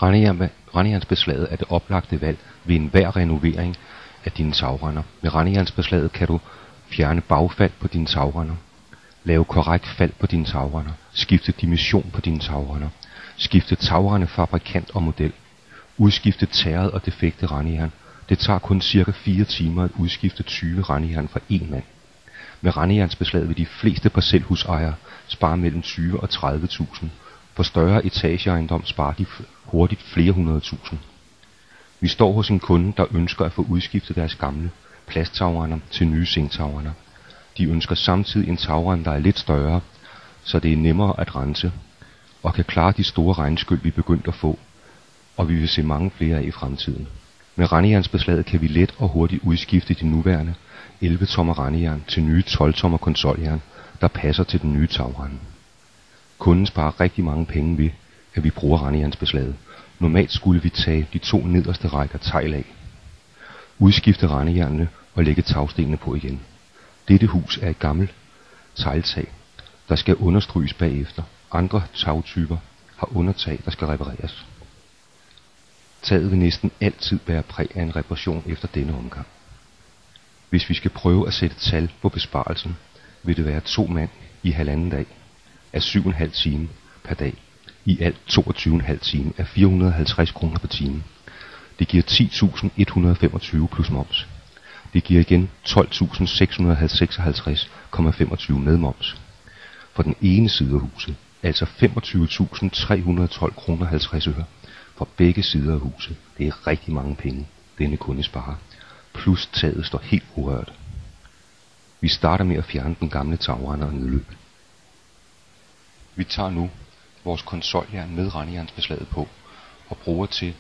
Rendejernsbeslaget er det oplagte valg ved enhver renovering af dine tagrender. Med rendejernsbeslaget kan du fjerne bagfald på dine tagrender, lave korrekt fald på dine tagrender, skifte dimension på dine tagrender, skifte tagrendefabrikant og model, udskifte tæret og defekte rendejern. Det tager kun cirka 4 timer at udskifte 20 rendejern fra én mand. Med rendejernsbeslaget vil de fleste parcelhusejere spare mellem 20 og 30.000. For større etageejendom sparer de hurtigt flere 100.000. Vi står hos en kunde, der ønsker at få udskiftet deres gamle plasttagrenner til nye zinktagrenner. De ønsker samtidig en tagrende, der er lidt større, så det er nemmere at rense, og kan klare de store regnskyl, vi er begyndt at få, og vi vil se mange flere af i fremtiden. Med rendejernsbeslaget kan vi let og hurtigt udskifte de nuværende 11-tommer rendejern til nye 12-tommer konsoljern, der passer til den nye tagrende. Kunden sparer rigtig mange penge ved, at vi bruger rendejernsbeslaget. Normalt skulle vi tage de 2 nederste rækker tegl af, udskifte rendejernene og lægge tagstenene på igen. Dette hus er et gammelt tegltag, der skal understryges bagefter. Andre tagtyper har undertag, der skal repareres. Taget vil næsten altid bære præg af en reparation efter denne omgang. Hvis vi skal prøve at sætte tal på besparelsen, vil det være 2 mand i 1,5 dag af 7,5 timer per dag. I alt 22,5 timer af 450 kroner per time. Det giver 10.125 plus moms. Det giver igen 12.656,25 med moms. For den ene side af huset, altså 25.312 kroner 50 øre. For begge sider af huset. Det er rigtig mange penge, denne kunde sparer. Plus taget står helt urørt. Vi starter med at fjerne den gamle tagrende og nedløb. Vi tager nu vores konsoljern med rendejernsbeslaget på og bruger til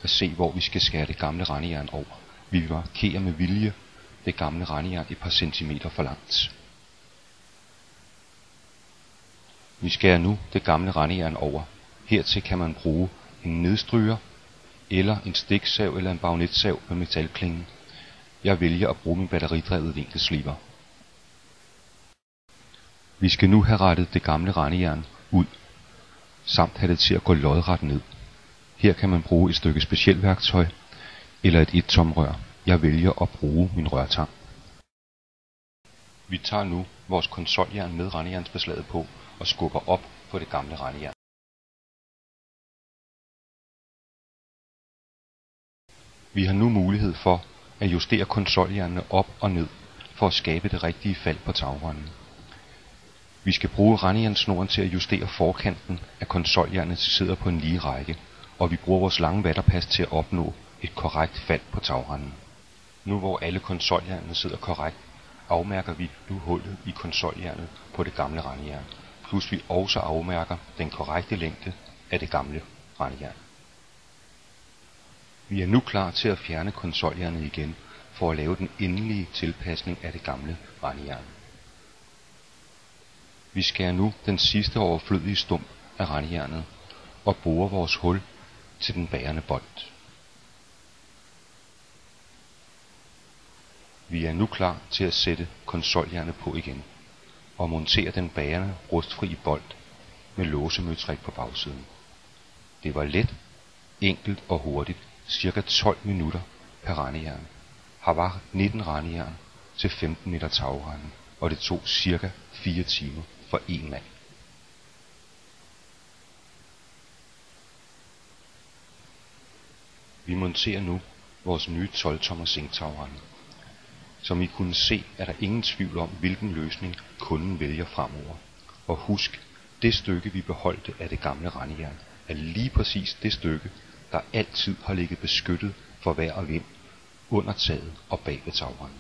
at se, hvor vi skal skære det gamle rendejern over. Vi markerer med vilje det gamle rendejern et par centimeter for langt. Vi skærer nu det gamle rendejern over. Hertil kan man bruge en nedstryger eller en stiksav eller en bagnetsav med metalklingen. Jeg vælger at bruge min batteridrevet vinkelsliber. Vi skal nu have rettet det gamle rendejern ud, samt have det til at gå lodret ned. Her kan man bruge et stykke specielværktøj eller et 1-tom rør. Jeg vælger at bruge min rørtang. Vi tager nu vores konsoljern med rendejernsbeslaget på og skubber op på det gamle rendejern. Vi har nu mulighed for at justere konsoljernene op og ned for at skabe det rigtige fald på tagrenden. Vi skal bruge rendejernsnoren til at justere forkanten af konsoljernet, så sidder på en lige række, og vi bruger vores lange vatterpas til at opnå et korrekt fald på tagrenden. Nu hvor alle konsoljernene sidder korrekt, afmærker vi nu hullet i konsoljernet på det gamle rendejern, plus vi også afmærker den korrekte længde af det gamle rendejern. Vi er nu klar til at fjerne konsoljernet igen for at lave den endelige tilpasning af det gamle rendejern. Vi skærer nu den sidste overflødige stump af rendejernet og borer vores hul til den bærende bolt. Vi er nu klar til at sætte konsoljernet på igen og montere den bærende rustfri bolt med låsemøtrik på bagsiden. Det var let, enkelt og hurtigt, cirka 12 minutter per rendejern. Her var 19 rendejern til 15 meter tagrende, og det tog cirka 4 timer for én mand. Vi monterer nu vores nye 12-tommer zinktagrende. Som I kunne se, er der ingen tvivl om, hvilken løsning kunden vælger fremover. Og husk, det stykke vi beholdte af det gamle rendejern, er lige præcis det stykke, der altid har ligget beskyttet for vejr og vind under taget og bag ved tagrenden.